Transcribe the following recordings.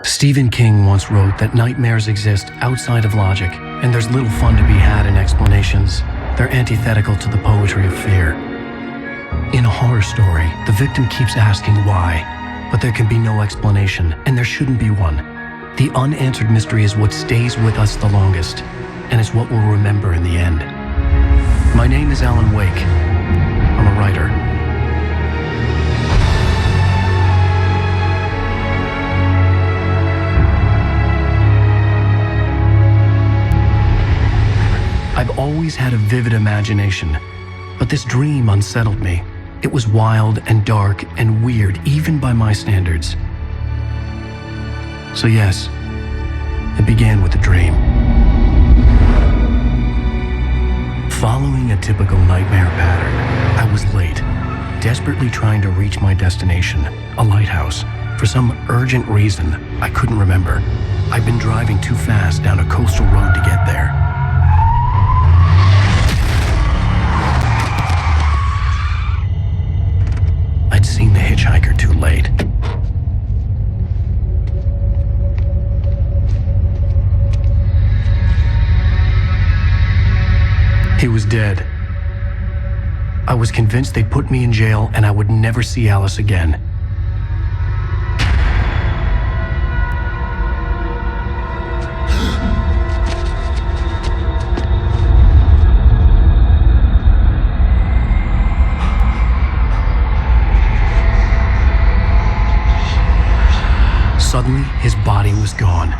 Stephen King once wrote that nightmares exist outside of logic, and there's little fun to be had in explanations. They're antithetical to the poetry of fear. In a horror story, the victim keeps asking why, but there can be no explanation, and there shouldn't be one. The unanswered mystery is what stays with us the longest, and it's what we'll remember in the end. My name is Alan Wake. I'm a writer. I've always had a vivid imagination, but this dream unsettled me. It was wild and dark and weird, even by my standards. So yes, it began with a dream. Following a typical nightmare pattern, I was late, desperately trying to reach my destination, a lighthouse. For some urgent reason I couldn't remember, I'd been driving too fast down a coastal road to get there. I'd seen the hitchhiker too late. He was dead. I was convinced they'd put me in jail and I would never see Alice again. Suddenly, his body was gone.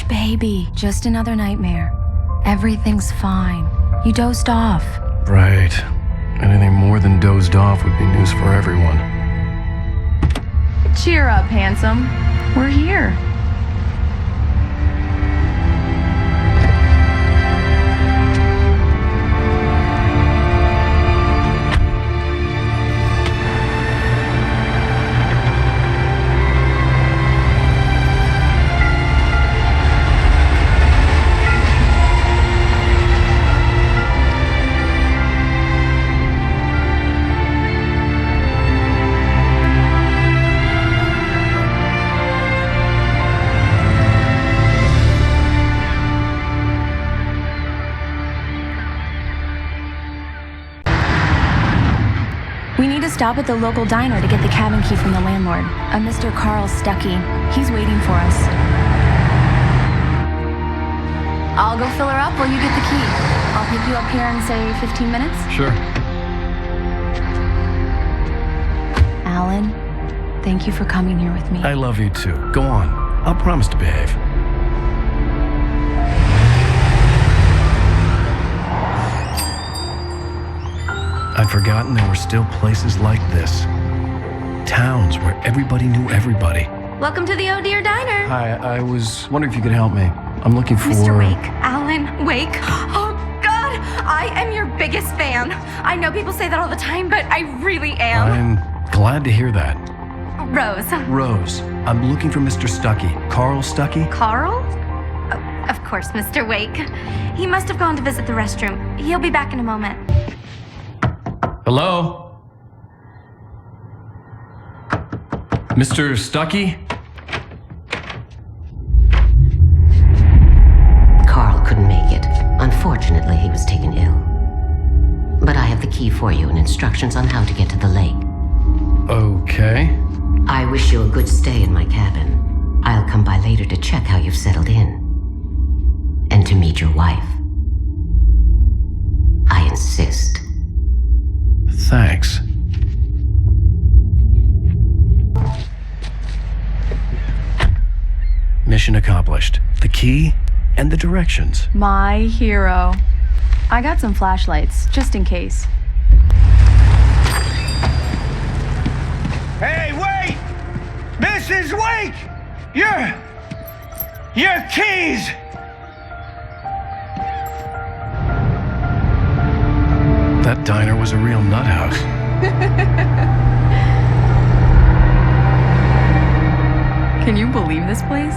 Baby, just another nightmare. Everything's fine. You dozed off. Right. Anything more than dozed off would be news for everyone. Cheer up, handsome. We're here. We need to stop at the local diner to get the cabin key from the landlord, a Mr. Carl Stuckey. He's waiting for us. I'll go fill her up while you get the key. I'll pick you up here in, say, 15 minutes? Sure. Alan, thank you for coming here with me. I love you too. Go on. I'll promise to behave. I'd forgotten there were still places like this. Towns where everybody knew everybody. Welcome to the Oh Dear Diner. Hi, I was wondering if you could help me. I'm looking for... Mr. Wake. Alan Wake. Oh, God. I am your biggest fan. I know people say that all the time, but I really am. I'm glad to hear that. Rose. Rose, I'm looking for Mr. Stuckey. Carl Stuckey? Carl? Oh, of course, Mr. Wake. He must have gone to visit the restroom. He'll be back in a moment. Hello? Mr. Stuckey? for you and instructions on how to get to the lake. Okay. I wish you a good stay in my cabin. I'll come by later to check how you've settled in. And to meet your wife. I insist. Thanks. Mission accomplished. The key and the directions. My hero. I got some flashlights, just in case. Hey, wait! Mrs. Wake! Your keys! That diner was a real nut house. Can you believe this place?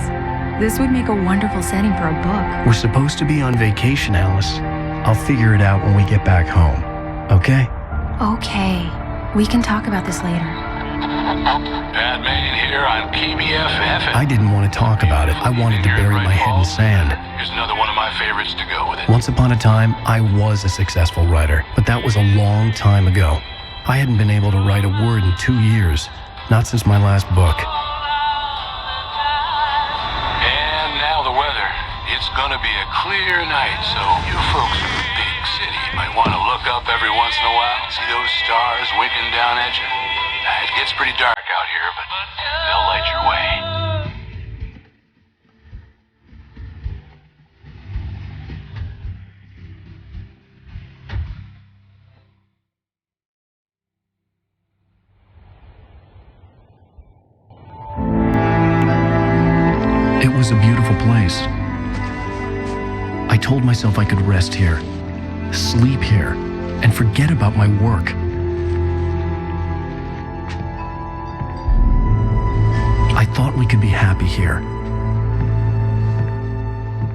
This would make a wonderful setting for a book. We're supposed to be on vacation, Alice. I'll figure it out when we get back home. Okay? Okay. We can talk about this later. Bad man here on KBFF. I didn't want to talk about it. I wanted to bury my head in sand. Here's another one of my favorites to go with it. Once upon a time, I was a successful writer, but that was a long time ago. I hadn't been able to write a word in 2 years. Not since my last book. And now the weather. It's gonna be a clear night, so you folks in the big city might want to look up every once in a while. See those stars winking down at you? It gets pretty dark out here, but they'll light your way. It was a beautiful place. I told myself I could rest here, sleep here, and forget about my work. I thought we could be happy here.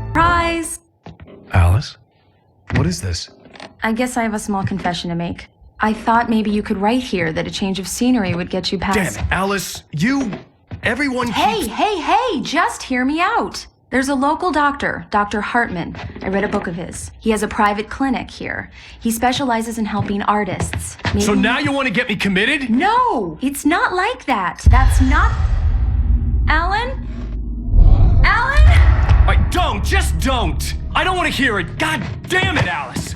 Surprise! Alice? What is this? I guess I have a small confession to make. I thought maybe you could write here that a change of scenery would get you past... Damn it, Alice, everyone Hey, keeps... hey, just hear me out. There's a local doctor, Dr. Hartman. I read a book of his. He has a private clinic here. He specializes in helping artists. Maybe... So now you want to get me committed? No, it's not like that. That's not... Alan? Alan? Just don't! I don't want to hear it! God damn it, Alice!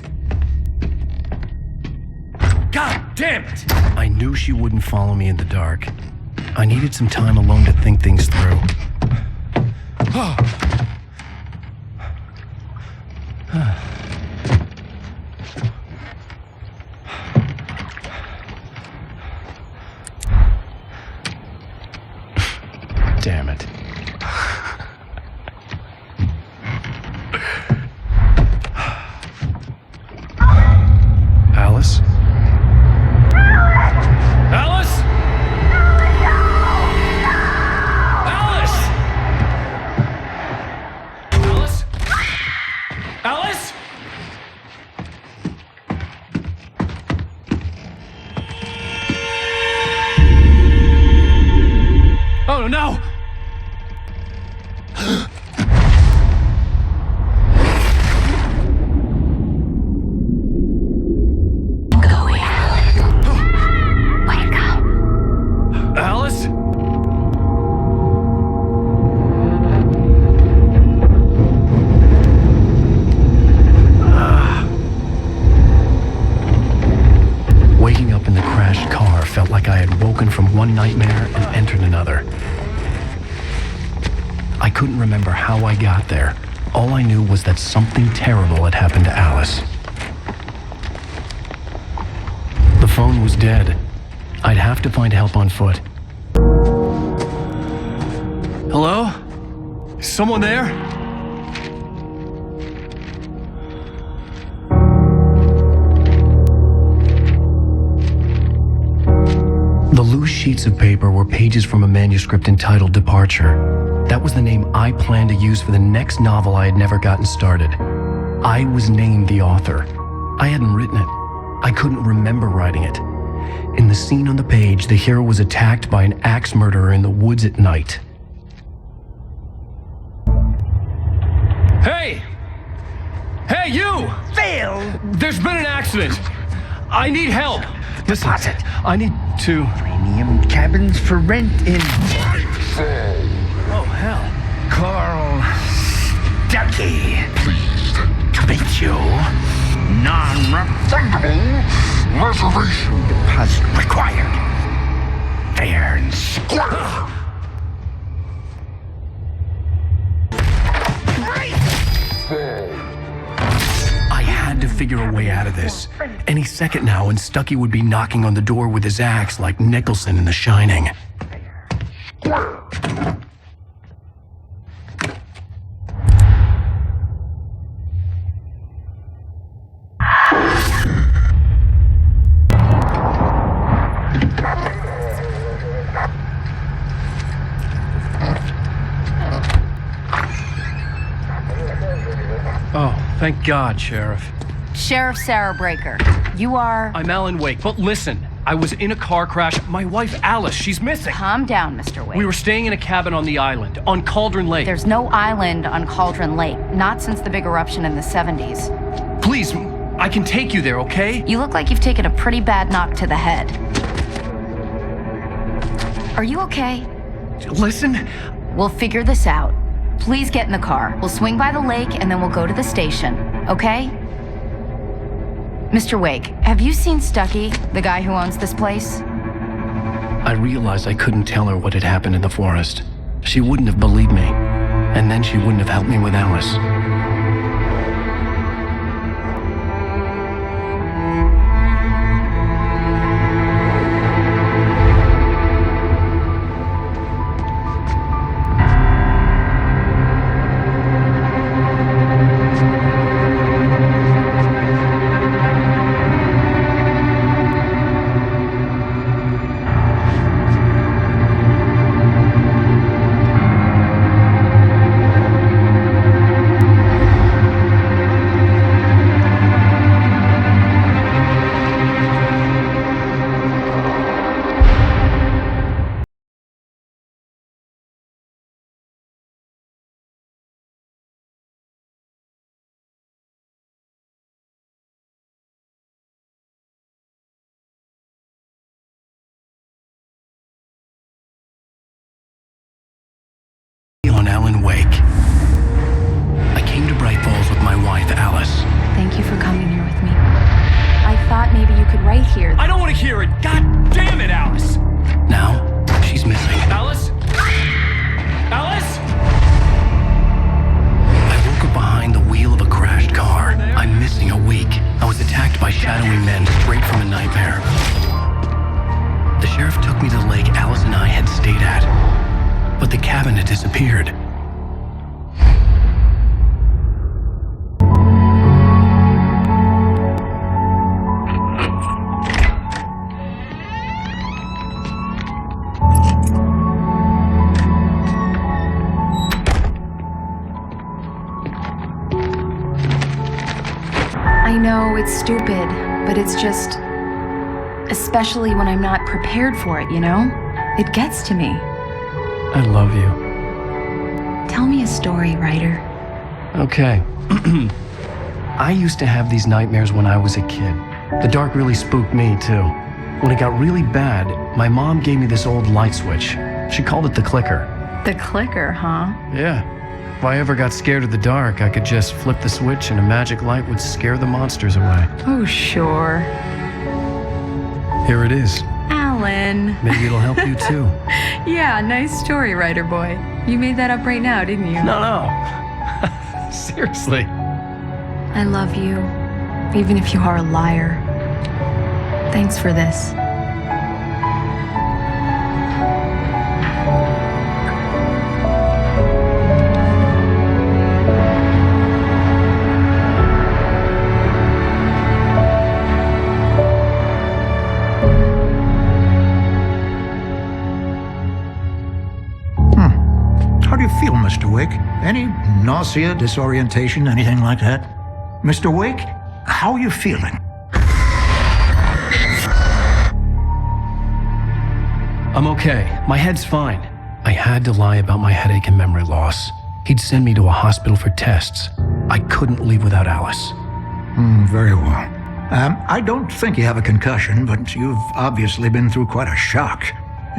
God damn it! I knew she wouldn't follow me in the dark. I needed some time alone to think things through. Damn it. Alice? Alice? Alice? Alice? Alice? Oh no! Alice? Waking up in the crashed car felt like I had woken from one nightmare and entered another. I couldn't remember how I got there. All I knew was that something terrible had happened to Alice. The phone was dead. I'd have to find help on foot. Hello? Is someone there? The loose sheets of paper were pages from a manuscript entitled Departure. That was the name I planned to use for the next novel I had never gotten started. I was named the author. I hadn't written it. I couldn't remember writing it. In the scene on the page, the hero was attacked by an axe murderer in the woods at night. Hey! Hey, you! Phil! There's been an accident. I need help. Listen, Deposit. I need to... Premium cabins for rent in... Oh, hell. Carl Stuckey. Pleased to meet you. Non-refundable reservation deposit required. Fair and square. I had to figure a way out of this. Any second now, and Stuckey would be knocking on the door with his axe like Nicholson in The Shining. Oh, thank God, Sheriff. Sheriff Sarah Breaker, you are... I'm Alan Wake, but listen. I was in a car crash. My wife, Alice, she's missing. Calm down, Mr. Wake. We were staying in a cabin on the island, on Cauldron Lake. There's no island on Cauldron Lake, not since the big eruption in the 70s. Please, I can take you there, okay? You look like you've taken a pretty bad knock to the head. Are you okay? Listen. We'll figure this out. Please get in the car. We'll swing by the lake and then we'll go to the station, okay? Mr. Wake, have you seen Stuckey, the guy who owns this place? I realized I couldn't tell her what had happened in the forest. She wouldn't have believed me, and then she wouldn't have helped me with Alice. On Alan Wake. I came to Bright Falls with my wife, Alice. Thank you for coming here with me. I thought maybe you could write here. I don't want to hear it. God damn it, Alice. Now, she's missing. Alice? Alice? I woke up behind the wheel of a crashed car. I'm missing a week. I was attacked by shadowy men straight from a nightmare. The sheriff took me to the lake Alice and I had stayed at. But the cabin had disappeared. I know it's stupid, but it's just... especially when I'm not prepared for it, you know? It gets to me. I love you. Tell me a story, writer. Okay. I used to have these nightmares when I was a kid. The dark really spooked me, too. When it got really bad, my mom gave me this old light switch. She called it the clicker. The clicker, huh? Yeah. If I ever got scared of the dark, I could just flip the switch and a magic light would scare the monsters away. Oh, sure. Here it is. Alan. Maybe it'll help you, too. Yeah, nice story, writer boy. You made that up right now, didn't you? No. Seriously. I love you, even if you are a liar. Thanks for this. How do you feel, Mr. Wake? Any nausea, disorientation, anything like that? Mr. Wake, how are you feeling? I'm okay. My head's fine. I had to lie about my headache and memory loss. He'd send me to a hospital for tests. I couldn't leave without Alice. Very well. I don't think you have a concussion, but you've obviously been through quite a shock.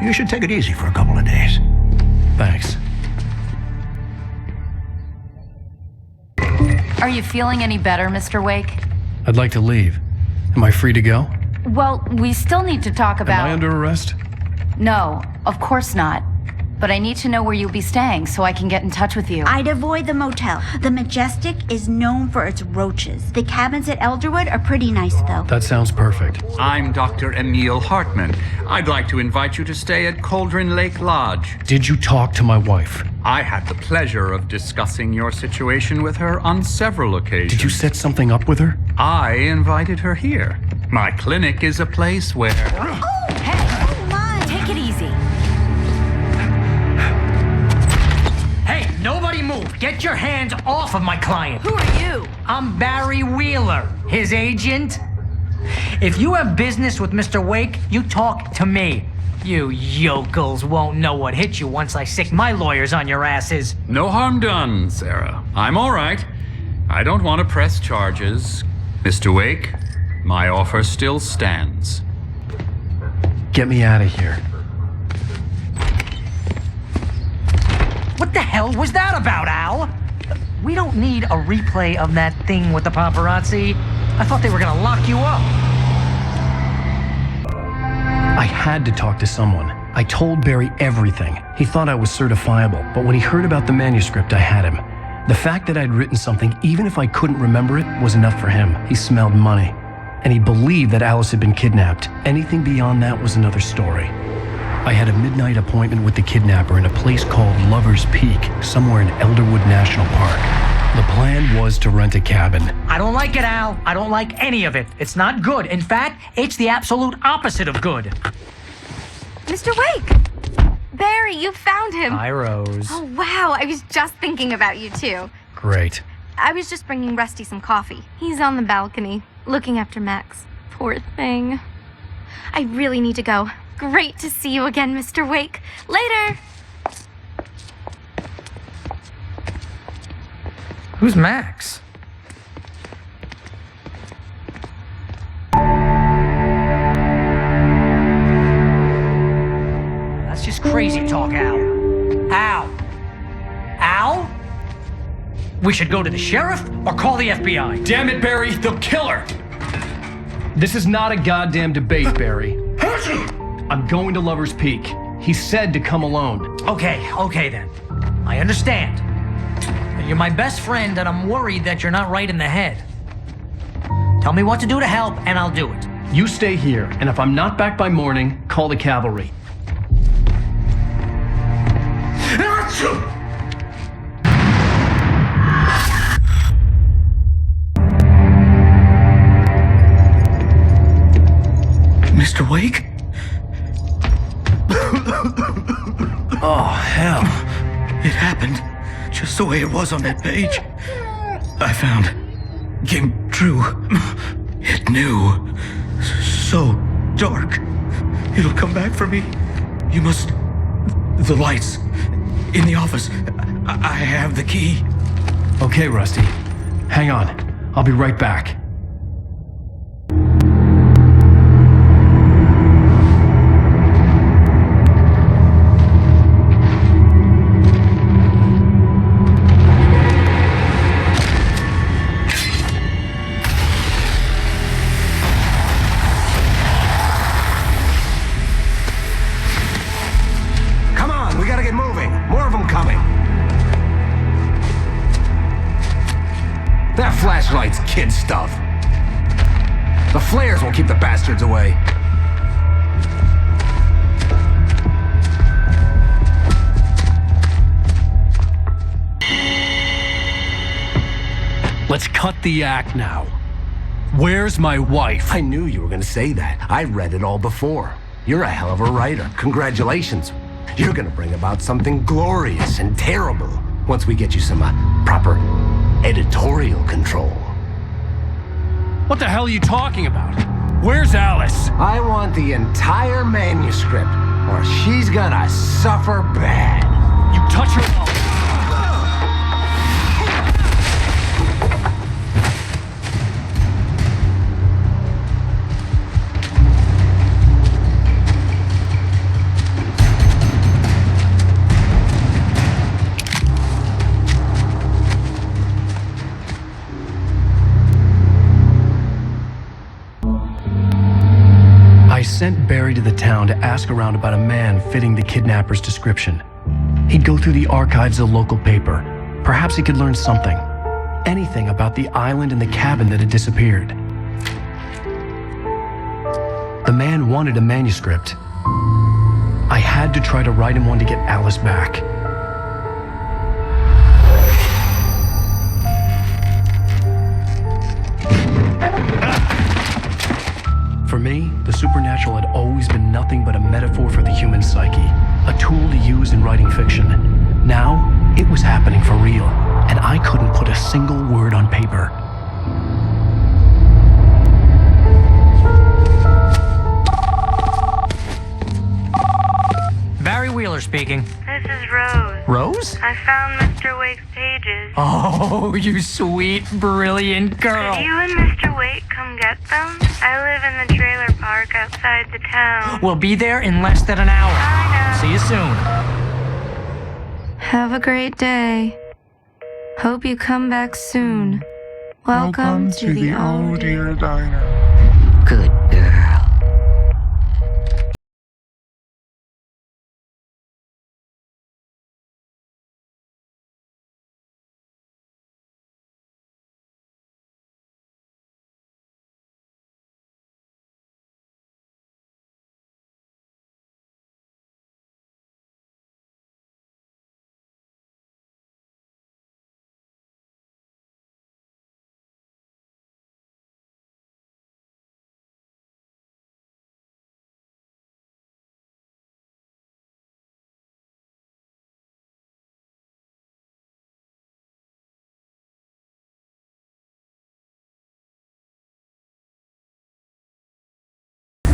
You should take it easy for a couple of days. Thanks. Are you feeling any better, Mr. Wake? I'd like to leave. Am I free to go? Well, we still need to talk about... Am I under arrest? No, of course not. But I need to know where you'll be staying so I can get in touch with you. I'd avoid the motel. The Majestic is known for its roaches. The cabins at Elderwood are pretty nice, though. That sounds perfect. I'm Dr. Emil Hartman. I'd like to invite you to stay at Cauldron Lake Lodge. Did you talk to my wife? I had the pleasure of discussing your situation with her on several occasions. Did you set something up with her? I invited her here. My clinic is a place where... Oh, hey! Oh, my! Take it easy. Hey, nobody move! Get your hands off of my client! Who are you? I'm Barry Wheeler, his agent. If you have business with Mr. Wake, you talk to me. You yokels won't know what hit you once I sick my lawyers on your asses. No harm done, Sarah. I'm all right. I don't want to press charges. Mr. Wake, my offer still stands. Get me out of here. What the hell was that about, Al? We don't need a replay of that thing with the paparazzi. I thought they were gonna lock you up. I had to talk to someone. I told Barry everything. He thought I was certifiable, but when he heard about the manuscript, I had him. The fact that I'd written something, even if I couldn't remember it, was enough for him. He smelled money. And he believed that Alice had been kidnapped. Anything beyond that was another story. I had a midnight appointment with the kidnapper in a place called Lover's Peak, somewhere in Elderwood National Park. The plan was to rent a cabin. I don't like it, Al. I don't like any of it. It's not good. In fact, it's the absolute opposite of good. Mr. Wake! Barry, you found him. Hi, Rose. Oh, wow. I was just thinking about you, too. Great. I was just bringing Rusty some coffee. He's on the balcony, looking after Max. Poor thing. I really need to go. Great to see you again, Mr. Wake. Later! Who's Max? That's just crazy talk, Al. Al? Al? We should go to the sheriff or call the FBI. Damn it, Barry, they'll kill her! This is not a goddamn debate, Barry. I'm going to Lover's Peak. He said to come alone. Okay then. I understand. You're my best friend, and I'm worried that you're not right in the head. Tell me what to do to help, and I'll do it. You stay here, and if I'm not back by morning, call the cavalry. Mr. Wake? Oh, hell. It happened just the way it was on that page. I found. Came true. It knew. So dark. It'll come back for me. You must... The lights. In the office. I have the key. Okay, Rusty. Hang on. I'll be right back. Flashlights, kid stuff. The flares will keep the bastards away. Let's cut the act now. Where's my wife? I knew you were gonna say that. I read it all before. You're a hell of a writer. Congratulations. You're gonna bring about something glorious and terrible once we get you some proper editorial control. What the hell are you talking about? Where's Alice? I want the entire manuscript, or she's gonna suffer bad. You touch her... town to ask around about a man fitting the kidnapper's description. He'd go through the archives of the local paper. Perhaps he could learn something. Anything about the island and the cabin that had disappeared. The man wanted a manuscript. I had to try to write him one to get Alice back. For me, the supernatural had always been nothing but a metaphor for the human psyche, a tool to use in writing fiction. Now, it was happening for real, and I couldn't put a single word on paper. Barry Wheeler speaking. This is Rose. Rose? I found Mr. Wake's pages. Oh, you sweet, brilliant girl. Could you and Mr. Wake come get them? I live in the trailer park outside the town. We'll be there in less than an hour. I know. See you soon. Have a great day. Hope you come back soon. Welcome to the Oh Dear Diner. Good girl.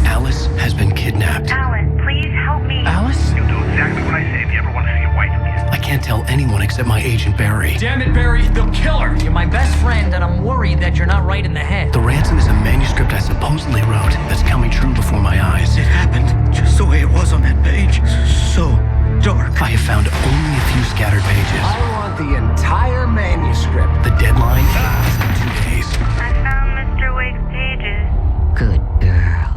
Alice has been kidnapped. Alan, please help me. Alice? You'll do exactly what I say if you ever want to see your wife again. I can't tell anyone except my agent Barry. Damn it, Barry, they'll kill her! You're my best friend, and I'm worried that you're not right in the head. The ransom is a manuscript I supposedly wrote that's coming true before my eyes. It happened just the way it was on that page. So dark. I have found only a few scattered pages. I want the entire manuscript. The deadline is in 2 days. I found Mr. Wake's pages. Good girl.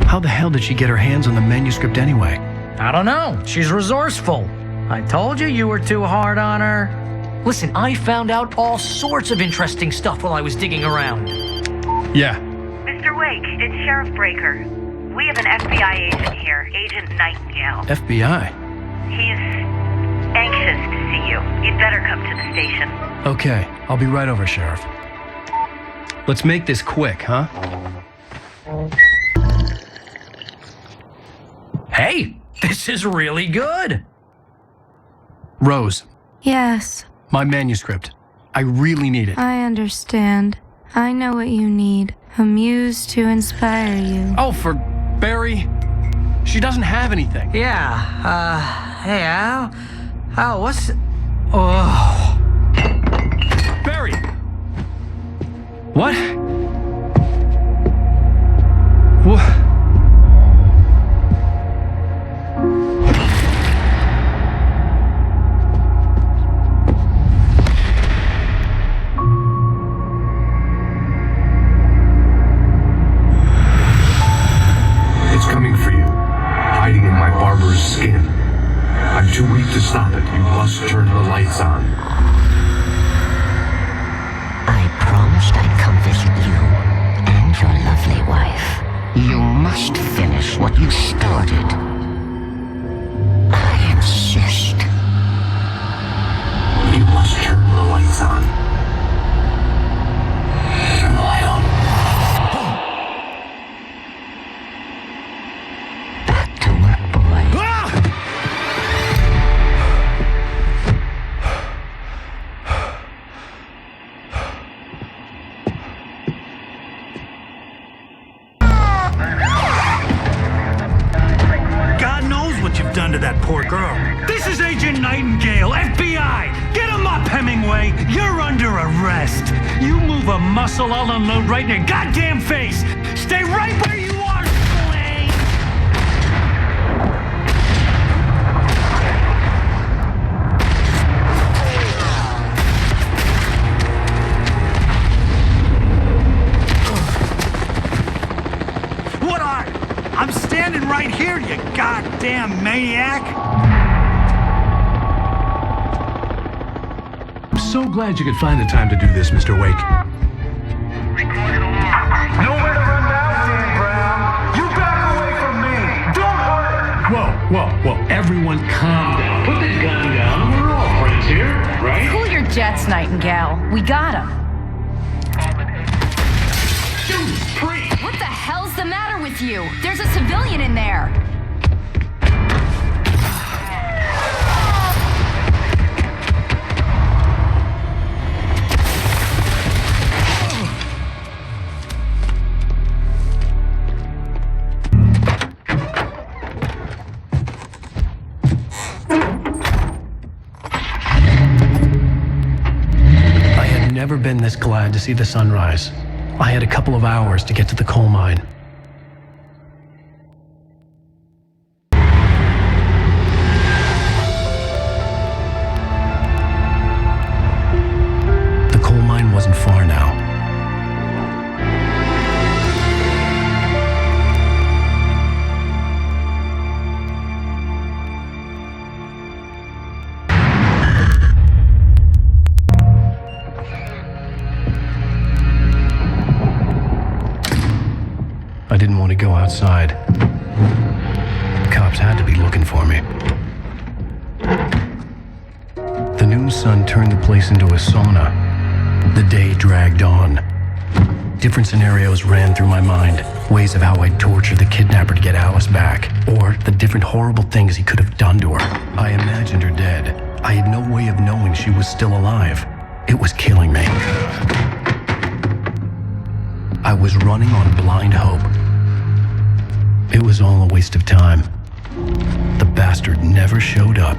How the hell did she get her hands on the manuscript anyway? I don't know. She's resourceful. I told you were too hard on her. Listen, I found out all sorts of interesting stuff while I was digging around. Yeah. Mr. Wake, it's Sheriff Breaker. We have an FBI agent here, Agent Nightingale. FBI? He's anxious to see you. You'd better come to the station. Okay, I'll be right over, Sheriff. Let's make this quick, huh? Hey, this is really good. Rose, Yes, my manuscript. I really need it. I understand. I know what you need. A muse to inspire you. Oh, for Barry? She doesn't have anything. Yeah, hey, Al, what's... Oh. Barry! What? What? It's coming for you, hiding in my barber's skin. I'm too weak to stop it. You must turn the lights on. I promised I'd come visit you and your lovely wife. You must finish what you started. I insist. You must turn the lights on. Turn the light on. Back to work, boy. God knows what you've done to that poor girl. This is Agent Nightingale, FBI! Get him up, Hemingway! You're under arrest! You move a muscle, I'll unload right in your goddamn face! Stay right where you are, Slade! right here, you goddamn maniac! I'm so glad you could find the time to do this, Mr. Wake. Nowhere to run now, Dan Brown. You back away from me. Don't hurt her. Whoa, everyone calm down. Put the gun down. We're all friends here, right? Cool your jets, Nightingale. We got him. What the hell's the matter with you? There's a civilian in there. I had never been this glad to see the sunrise. I had a couple of hours to get to the coal mine. The coal mine wasn't far now. I didn't want to go outside. Cops had to be looking for me. The noon sun turned the place into a sauna. The day dragged on. Different scenarios ran through my mind. Ways of how I'd torture the kidnapper to get Alice back. Or the different horrible things he could have done to her. I imagined her dead. I had no way of knowing she was still alive. It was killing me. I was running on blind hope. It was all a waste of time. The bastard never showed up.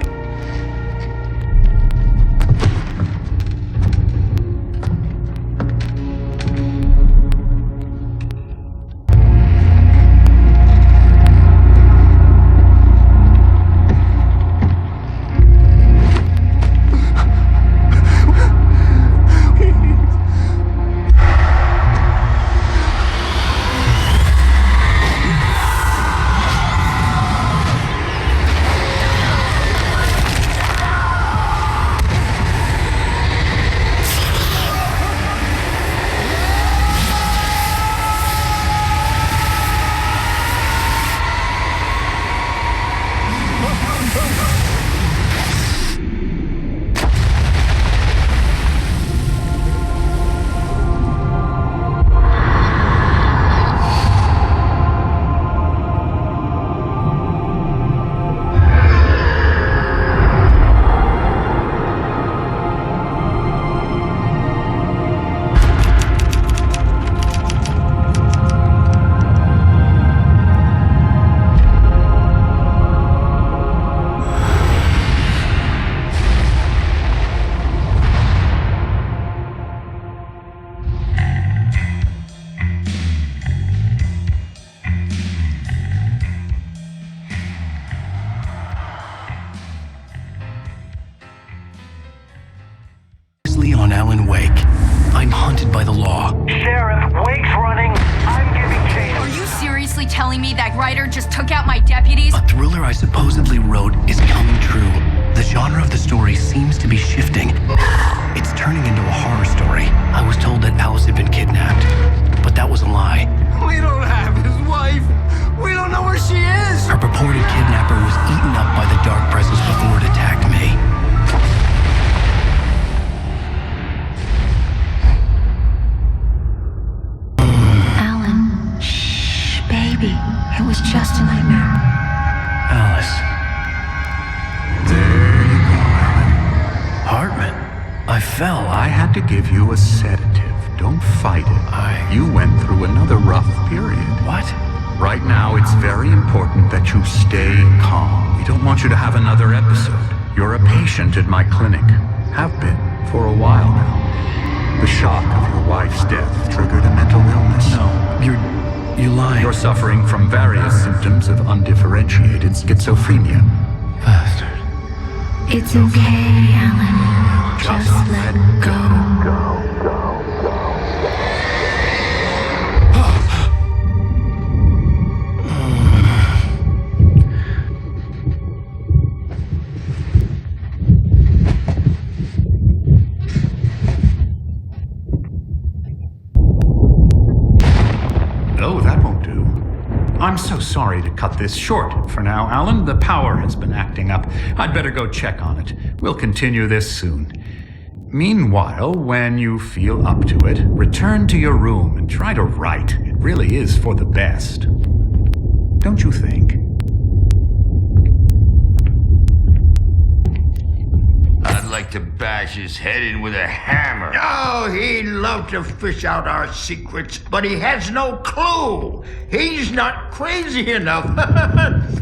On Alan Wake. I'm hunted by the law. Sheriff, Wake's running. I'm giving chase. Are you seriously telling me that writer just took out my deputies? A thriller I supposedly wrote is coming true. The genre of the story seems to be shifting. It's turning into a horror story. I was told that Alice had been kidnapped, but that was a lie. We don't have his wife. We don't know where she is. Her purported kidnapper was eaten up by the dark presence before it attacked me. It was just a nightmare. Alice. There you go, Alan. Hartman. I fell. I had to give you a sedative. Don't fight it. You went through another rough period. What? Right now, it's very important that you stay calm. We don't want you to have another episode. You're a patient at my clinic. Have been for a while now. The shock of your wife's death triggered a mental illness. No, you lied. You're suffering from various symptoms of undifferentiated schizophrenia. Bastard. It's okay, Alan. Just let go. cut this short for now, Alan. The power has been acting up. I'd better go check on it. We'll continue this soon. Meanwhile, when you feel up to it, return to your room and try to write. It really is for the best. Don't you think? I'd like to bash his head in with a hammer. Oh, he'd love to fish out our secrets, but he has no clue. He's not crazy enough.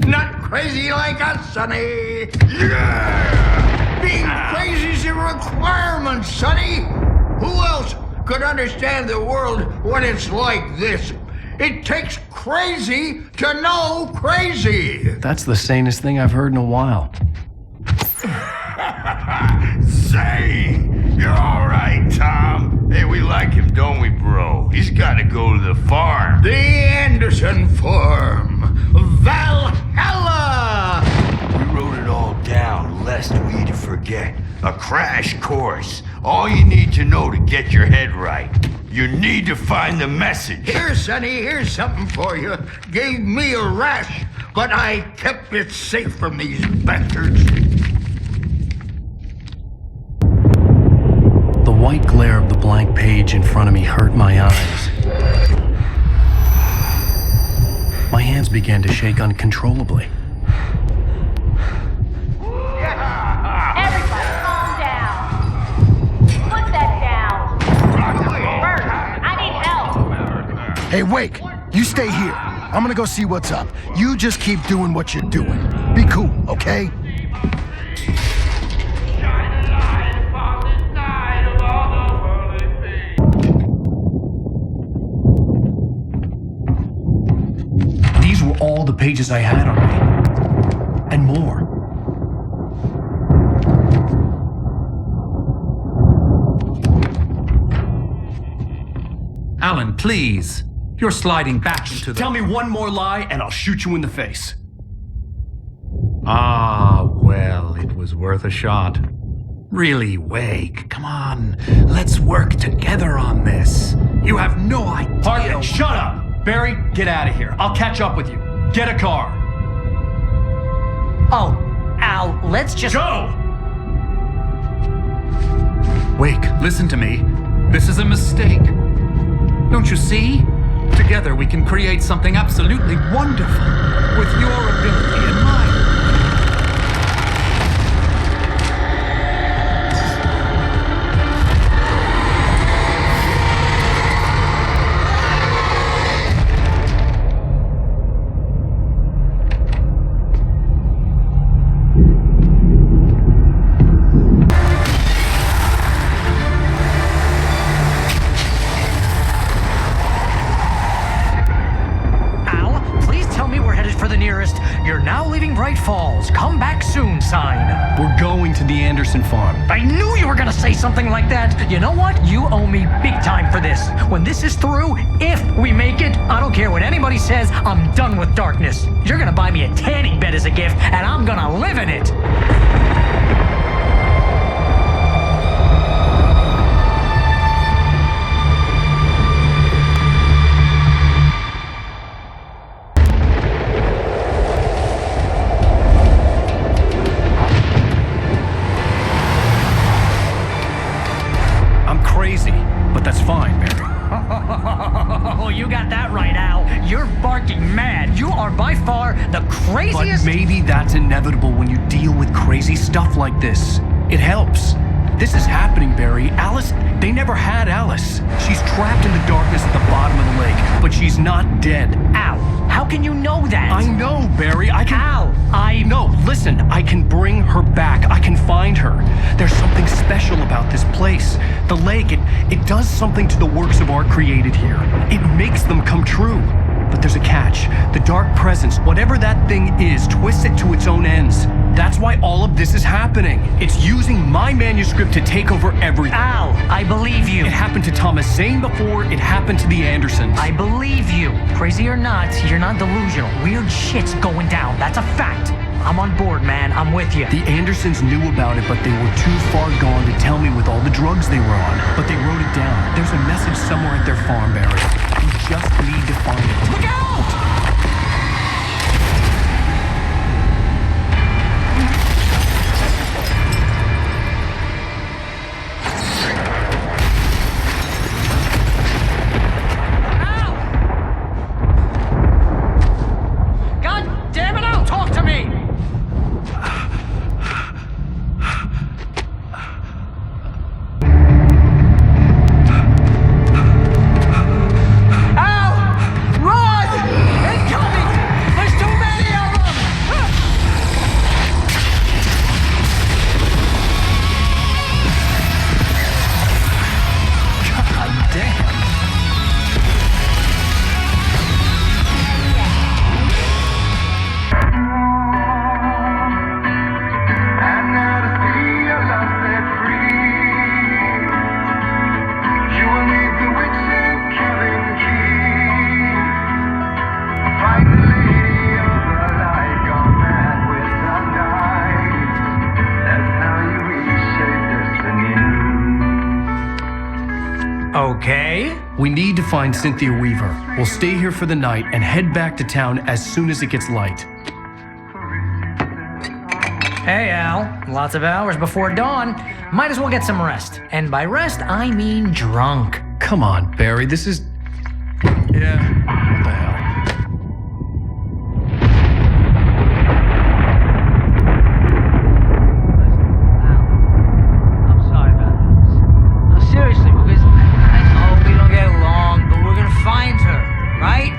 Not crazy like us, Sonny. Yeah! Being crazy's a requirement, Sonny. Who else could understand the world when it's like this? It takes crazy to know crazy. That's the sanest thing I've heard in a while. Say, you're all right, Tom. Hey, we like him, don't we, bro? He's got to go to the farm. The Anderson farm. Valhalla! We wrote it all down, lest we'd forget. A crash course. All you need to know to get your head right. You need to find the message. Here, Sonny, here's something for you. Gave me a rash, but I kept it safe from these bastards. The white glare of the blank page in front of me hurt my eyes. My hands began to shake uncontrollably. Everybody, calm down. Put that down. Bert, I need help. Hey, Wake, you stay here. I'm gonna go see what's up. You just keep doing what you're doing. Be cool, okay? These were all the pages I had on me. And more. Alan, please. You're sliding back into the... Tell me one more lie and I'll shoot you in the face. Ah, well, it was worth a shot. Really, Wake, come on. Let's work together on this. You have no idea... Hartman, shut up! Barry, get out of here. I'll catch up with you. Get a car. Oh, Al, let's just... Go! Wake, listen to me. This is a mistake. Don't you see? Together we can create something absolutely wonderful. With your ability and mine. You're now leaving Bright Falls. Come back soon sign. We're going to the Anderson farm. I knew you were gonna say something like that. You know what? You owe me big time for this. When this is through, if we make it, I don't care what anybody says, I'm done with darkness. You're gonna buy me a tanning bed as a gift, and I'm gonna live in it. Crazy, but that's fine, Barry. Oh, you got that right, Al. You're barking mad. You are by far the craziest... But maybe that's inevitable when you deal with crazy stuff like this. It helps. This is happening, Barry. Alice, they never had Alice. She's trapped in the darkness at the bottom of the lake, but she's not dead. Al, how can you know that? I know, Barry. I can... Al, No, listen. I can bring her back. I can find her. There's something special about this place. The lake, it does something to the works of art created here. It makes them come true. But there's a catch. The dark presence, whatever that thing is, twists it to its own ends. That's why all of this is happening. It's using my manuscript to take over everything. Al, I believe you. It happened to Thomas Zane before, it happened to the Andersons. I believe you. Crazy or not, you're not delusional. Weird shit's going down. That's a fact. I'm on board, man. I'm with you. The Andersons knew about it, but they were too far gone to tell me with all the drugs they were on. But they wrote it down. There's a message somewhere at their farm, Barry. You just need to find it. Look out! We need to find Cynthia Weaver. We'll stay here for the night and head back to town as soon as it gets light. Hey, Al. Lots of hours before dawn. Might as well get some rest. And by rest, I mean drunk. Come on, Barry, this is... Yeah, what the hell? I'm sorry about this. No, seriously, because I know we don't get along, but we're gonna find her, right?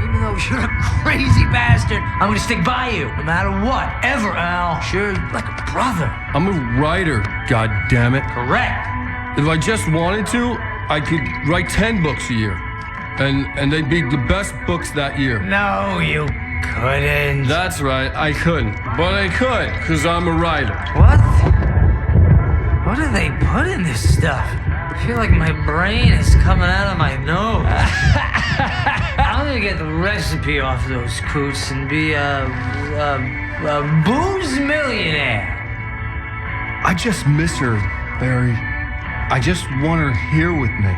Even though you're a crazy bastard, I'm gonna stick by you, no matter what, ever, Al. Sure, like a brother. I'm a writer, goddammit. Correct. If I just wanted to, I could write 10 books a year. And they'd be the best books that year. No, you couldn't. That's right, I couldn't. But I could, because I'm a writer. What? What do they put in this stuff? I feel like my brain is coming out of my nose. I'm gonna get the recipe off those coots and be a booze millionaire. I just miss her, Barry. I just want her here with me.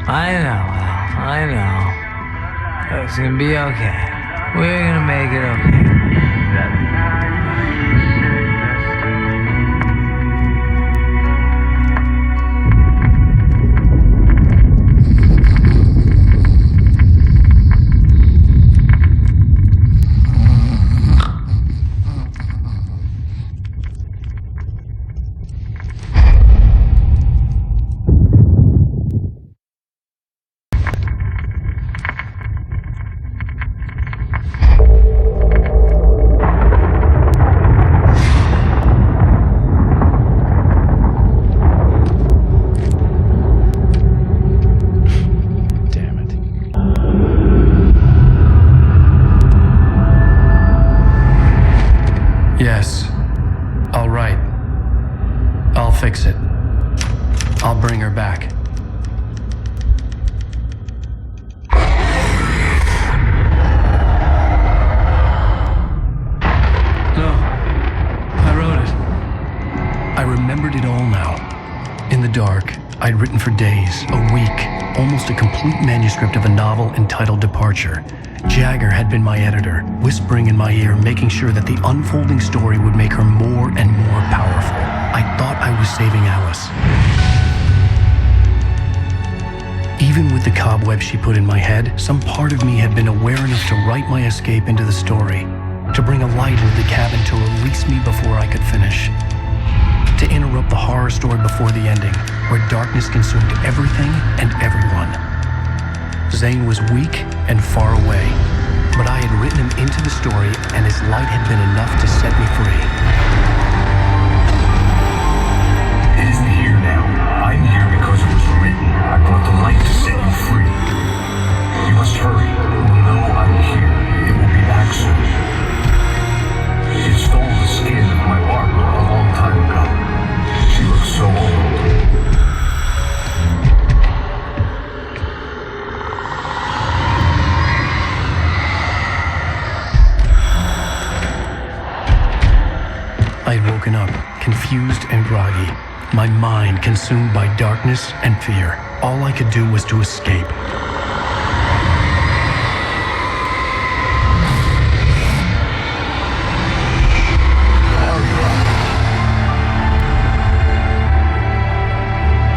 I know, Al. I know. It's gonna be okay. We're gonna make it okay. Yes. All right. I'll fix it. I'll bring her back. No. I wrote it. I remembered it all now. In the dark, I'd written for days, a week, almost a complete manuscript of a novel entitled Departure. Jagger had been my editor, whispering in my ear, making sure that the unfolding story would make her more and more powerful. I thought I was saving Alice. Even with the cobweb she put in my head, some part of me had been aware enough to write my escape into the story, to bring a light into the cabin to release me before I could finish, to interrupt the horror story before the ending, where darkness consumed everything and everyone. Zane was weak and far away, but I had written him into the story, and his light had been enough to set me free. It isn't here now. I'm here because it was written. I brought the light to set you free. You must hurry. You'll know I'm here. It will be back soon. It stole the skin of my partner a long time ago. She looks so old. I'd woken up, confused and groggy, my mind consumed by darkness and fear. All I could do was to escape.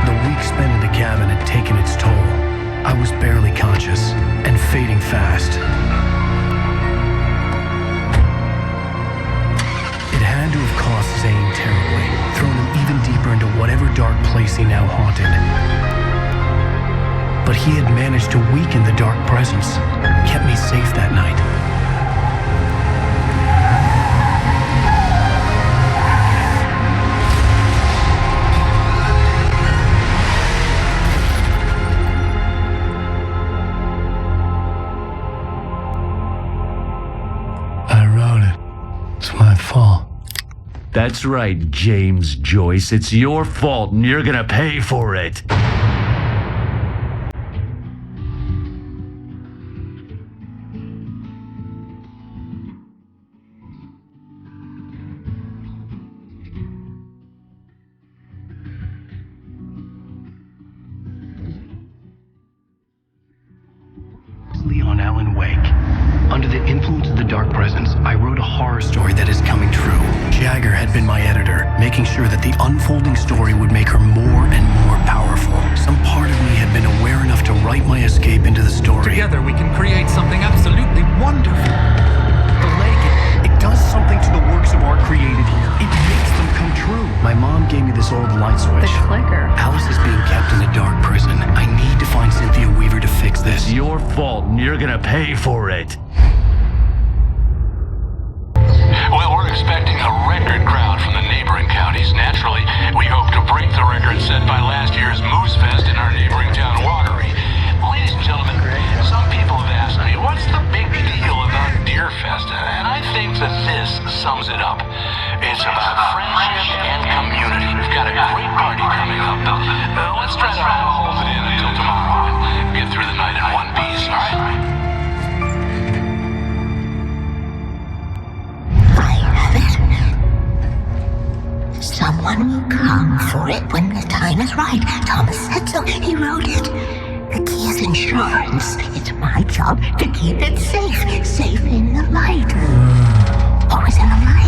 The week spent in the cabin had taken its toll. I was barely conscious and fading fast. It had to have cost Zane terribly, thrown him even deeper into whatever dark place he now haunted. But he had managed to weaken the dark presence, kept me safe that night. I wrote it. It's my fault. That's right, James Joyce. It's your fault, and you're gonna pay for it. Alan Wake. Under the influence of the dark presence, I wrote a horror story that is coming true. Jagger had been my editor, making sure that the unfolding story would make her more and more powerful. Some part of me had been aware enough to write my escape into the story. Together we can create something absolutely wonderful. The lake, it does something to the works of art created here. It makes them come true. My mom gave me this old light switch. The clicker. Alice is being kept in a dark prison. I need to find Cynthia Weaver to fix this. It's your fault, and you're gonna pay for it. Well, we're expecting a record crowd from the neighboring counties. Naturally, we hope to break the record set by last year's Moose Fest in our neighboring town, Watery. Ladies and gentlemen, some people have asked me, what's the big deal about Deer Fest? And I think that this sums it up. It's about friendship and community. We've got a great party coming up. Let's try to hold it in until tomorrow and get through the night in one piece, all right? Someone will come for it when the time is right. Thomas said so. He wrote it. The key is insurance. It's my job to keep it safe. Safe in the light. Always in the light.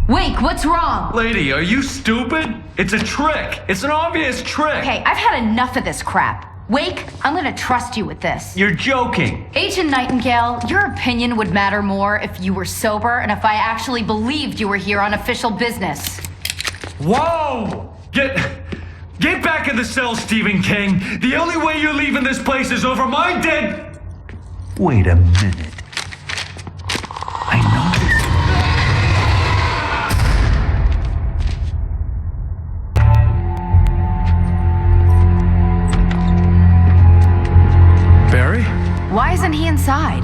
Wake, what's wrong? Lady, are you stupid? It's a trick. It's an obvious trick. Okay, I've had enough of this crap. Wake, I'm gonna trust you with this. You're joking. Agent Nightingale, your opinion would matter more if you were sober and if I actually believed you were here on official business. Whoa! Get back in the cell, Stephen King. The only way you're leaving this place is over my dead... Wait a minute. I know. Barry? Why isn't he inside?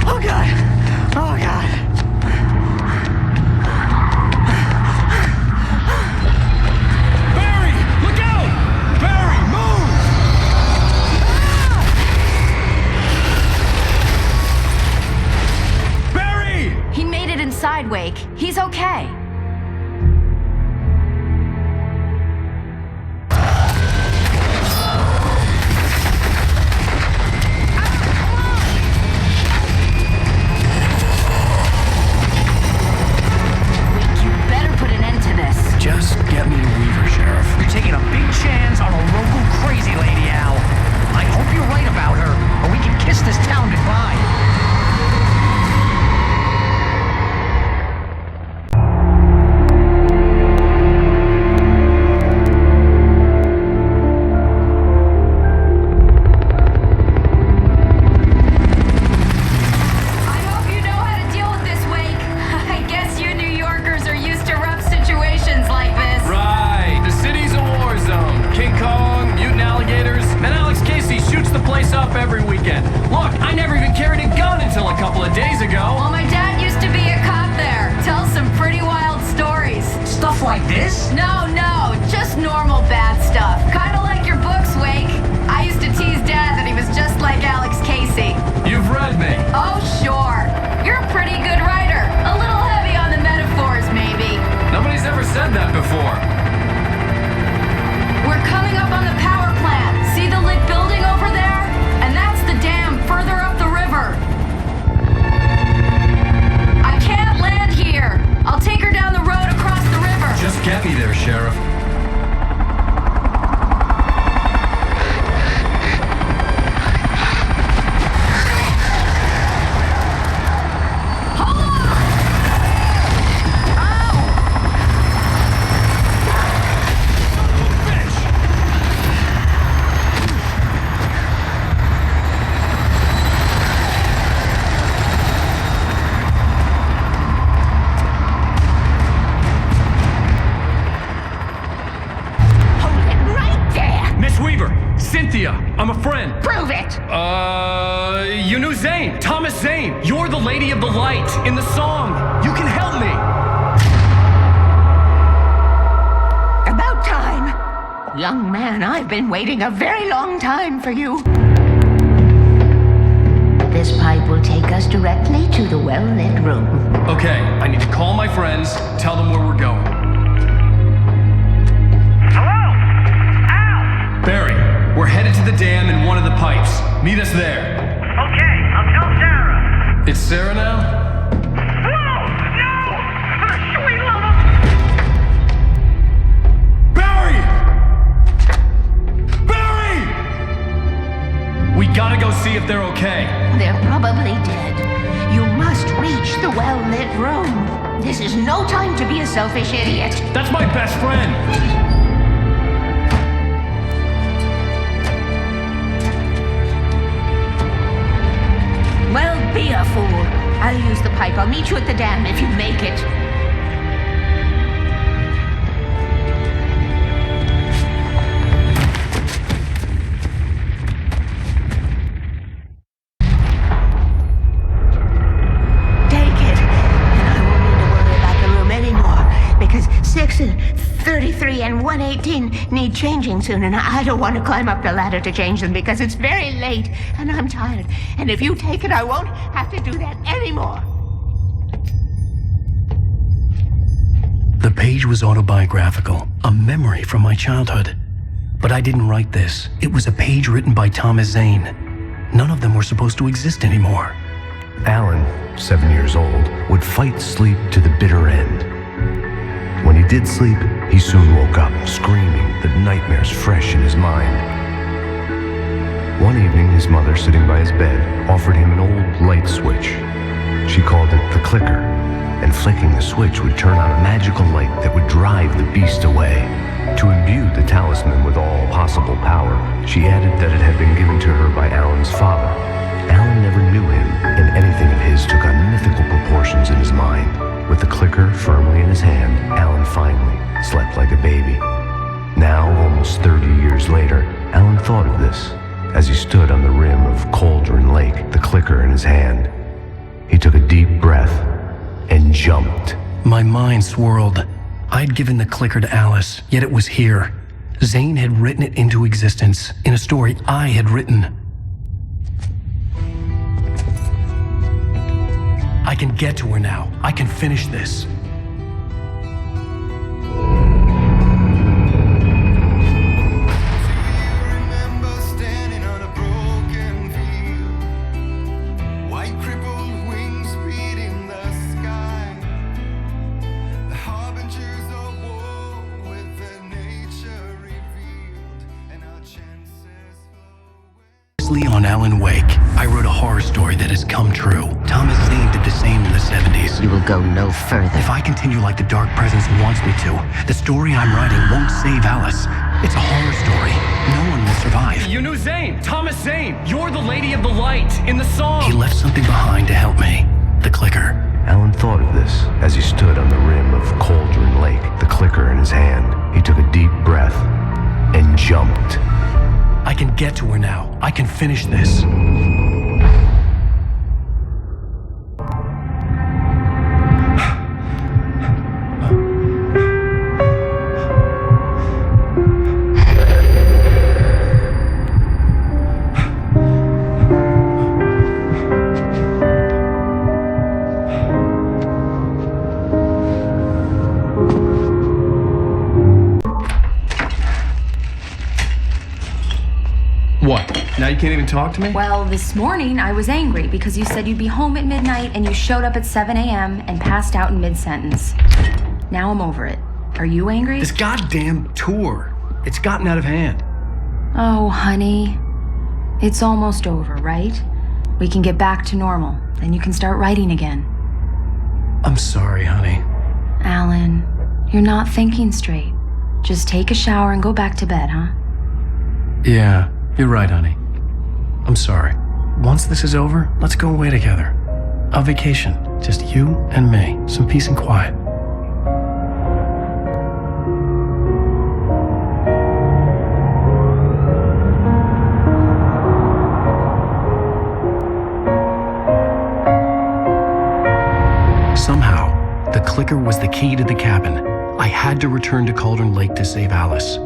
Oh God! Oh God! Barry! Look out! Barry, move! Barry! He made it inside, Wake. He's okay. Just get me to Weaver, Sheriff. You're taking a big chance on a local crazy lady, Al. I hope you're right about her, or we can kiss this town goodbye. Like this? No, just normal bad stuff. Kind of like your books, Wake. I used to tease Dad that he was just like Alex Casey. You've read me. Oh, sure. You're a pretty good writer. A little heavy on the metaphors, maybe. Nobody's ever said that before. We're coming up on the power plant. See the lit building over there? And that's the dam further up the river. I can't land here. I'll take her down the road across the river. Just get me there, Sheriff. Cynthia, I'm a friend. Prove it! You knew Zane, Thomas Zane. You're the Lady of the Light in the song. You can help me. About time. Young man, I've been waiting a very long time for you. us directly to the well-lit room. Okay, I need to call my friends, tell them where we're going. Hello? Al! Barry, we're headed to the dam in one of the pipes. Meet us there. Okay, I'll tell Sarah. It's Sarah now? Whoa! No! For the sweet love of... Barry! Barry! We gotta go see if they're okay. They're probably dead. You must reach the well-lit room. This is no time to be a selfish idiot. That's my best friend. Well, be a fool. I'll use the pipe. I'll meet you at the dam if you make it. Take it, and I won't need to worry about the room anymore, because 6 and 33 and 118 need changing soon, and I don't want to climb up the ladder to change them because it's very late, and I'm tired. And if you take it, I won't have to do that anymore. The page was autobiographical, a memory from my childhood. But I didn't write this. It was a page written by Thomas Zane. None of them were supposed to exist anymore. Alan, 7 years old, would fight sleep to the bitter end. When he did sleep, he soon woke up, screaming, the nightmares fresh in his mind. One evening, his mother, sitting by his bed, offered him an old light switch. She called it the clicker, and flicking the switch would turn on a magical light that would drive the beast away. To imbue the talisman with all possible power, she added that it had been given to her by Alan's father. Alan never knew him, and anything of his took on mythical proportions in his mind. With the clicker firmly in his hand, Alan finally slept like a baby. Now, almost 30 years later, Alan thought of this as he stood on the rim of Cauldron Lake, the clicker in his hand. He took a deep breath and jumped. My mind swirled. I'd given the clicker to Alice, yet it was here. Zane had written it into existence in a story I had written. I can get to her now. I can finish this. On Alan Wake, I wrote a horror story that has come true. Thomas Zane did the same in the 70s. You will go no further. If I continue like the Dark Presence wants me to, the story I'm writing won't save Alice. It's a horror story. No one will survive. You knew Zane! Thomas Zane! You're the Lady of the Light in the song! He left something behind to help me. The clicker. Alan thought of this as he stood on the rim of Cauldron Lake, the clicker in his hand. He took a deep breath and jumped. I can get to her now. I can finish this. What? Now you can't even talk to me? Well, this morning I was angry because you said you'd be home at midnight and you showed up at 7 a.m. and passed out in mid-sentence. Now I'm over it. Are you angry? This goddamn tour. It's gotten out of hand. Oh, honey. It's almost over, right? We can get back to normal. Then you can start writing again. I'm sorry, honey. Alan, you're not thinking straight. Just take a shower and go back to bed, huh? Yeah, you're right, honey. I'm sorry. Once this is over, let's go away together. A vacation. Just you and me. Some peace and quiet. Somehow, the clicker was the key to the cabin. I had to return to Cauldron Lake to save Alice.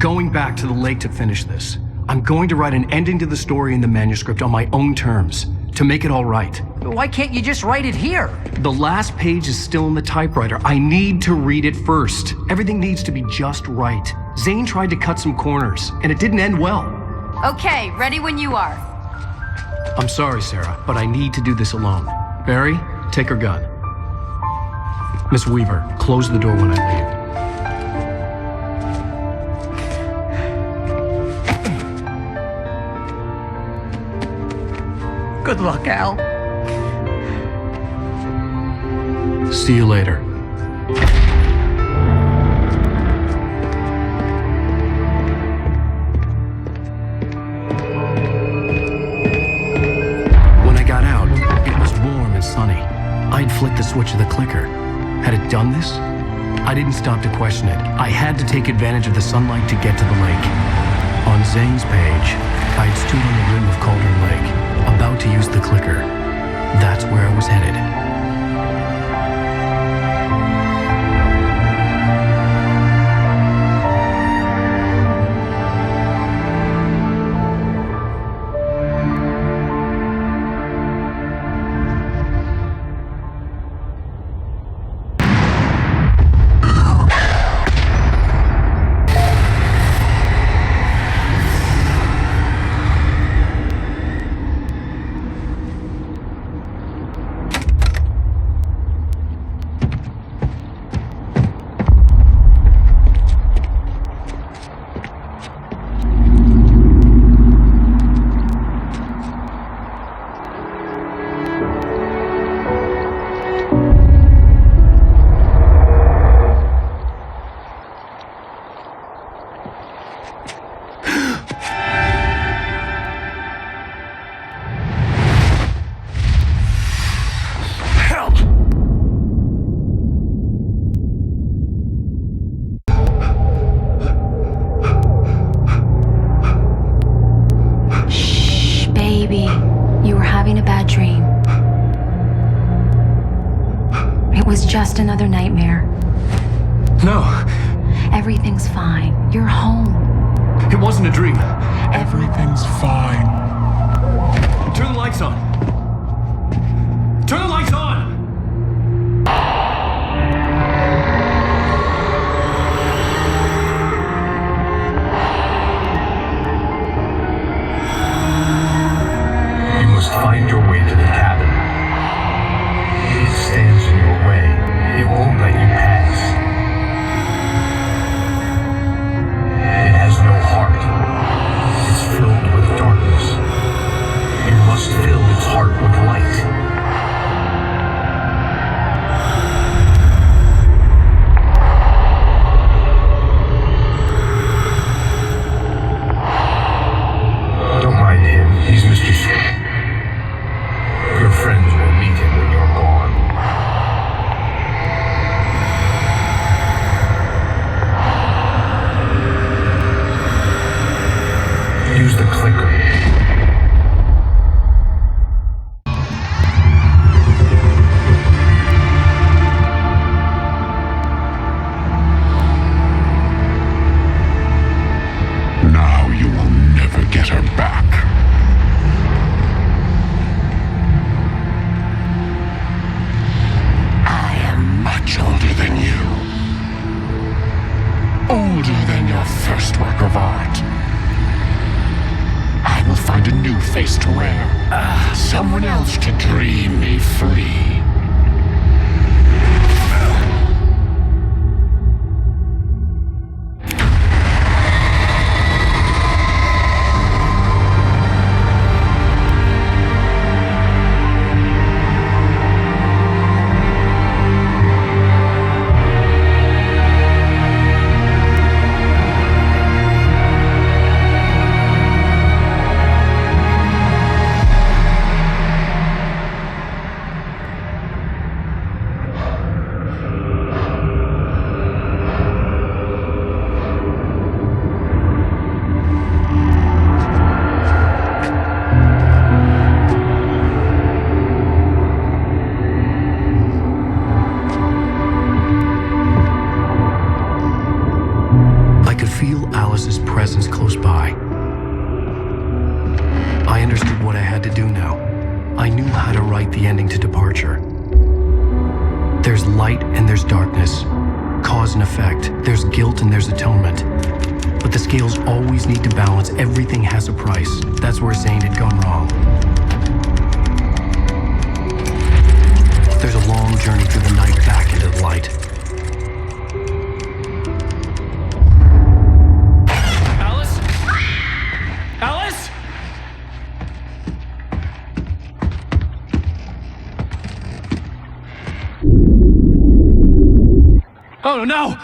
going back to the lake to finish this. I'm going to write an ending to the story in the manuscript on my own terms, to make it all right. Why can't you just write it here? The last page is still in the typewriter. I need to read it first. Everything needs to be just right. Zane tried to cut some corners, and it didn't end well. Okay, ready when you are. I'm sorry, Sarah, but I need to do this alone. Barry, take her gun. Miss Weaver, close the door when I leave. Good luck, Al. See you later. When I got out, it was warm and sunny. I'd flicked the switch of the clicker. Had it done this? I didn't stop to question it. I had to take advantage of the sunlight to get to the lake. On Zane's page, I'd stood on the rim of Cauldron Lake, about to use the clicker. That's where I was headed. Just another nightmare. No. Everything's fine. You're home. It wasn't a dream. Everything's fine. Turn the lights on. Turn the lights on! You must find your way to the cabin. It stands in your way. It won't let you pass. It has no heart. It's filled with darkness. You must fill its heart with light. Don't mind him. He's Mr. Swift. Your friends will meet him when you're gone. Use the clicker. Now you will never get her back. I am much older than you. Older than your first work of art. I will find a new face to wear. Someone else to dream me free. to do now. I knew how to write the ending to Departure. There's light and there's darkness. Cause and effect. There's guilt and there's atonement. But the scales always need to balance. Everything has a price. That's where Zane had gone wrong. There's a long journey through the night back into the light. Alice? Alice? Oh no!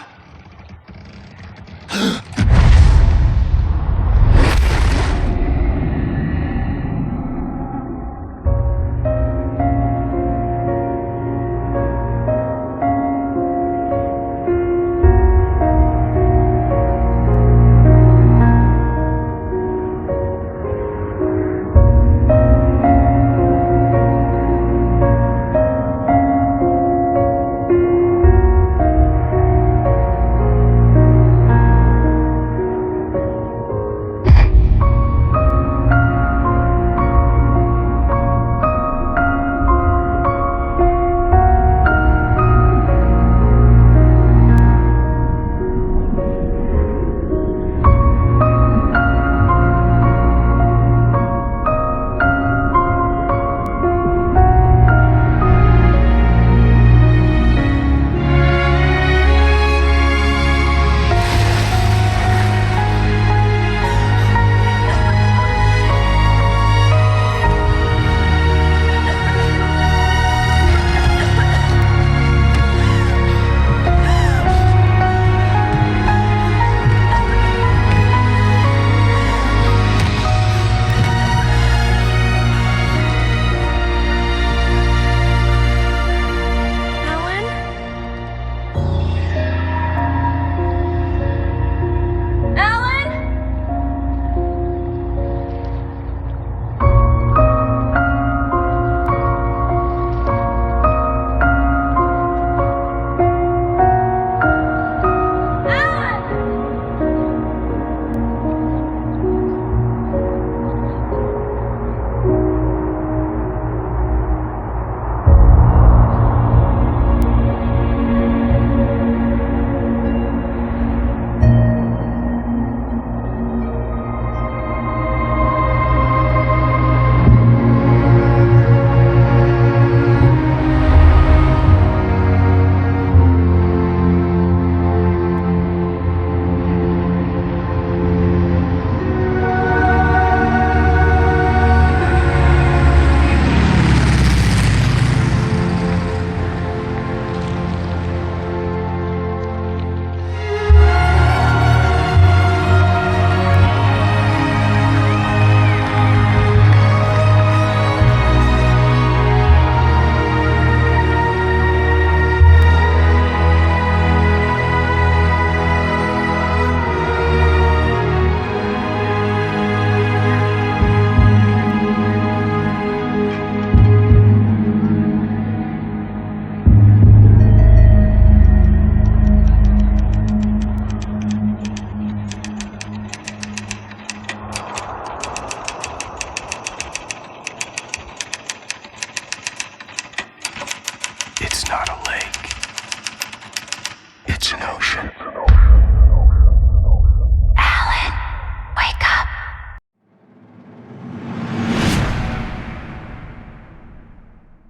It's not a lake.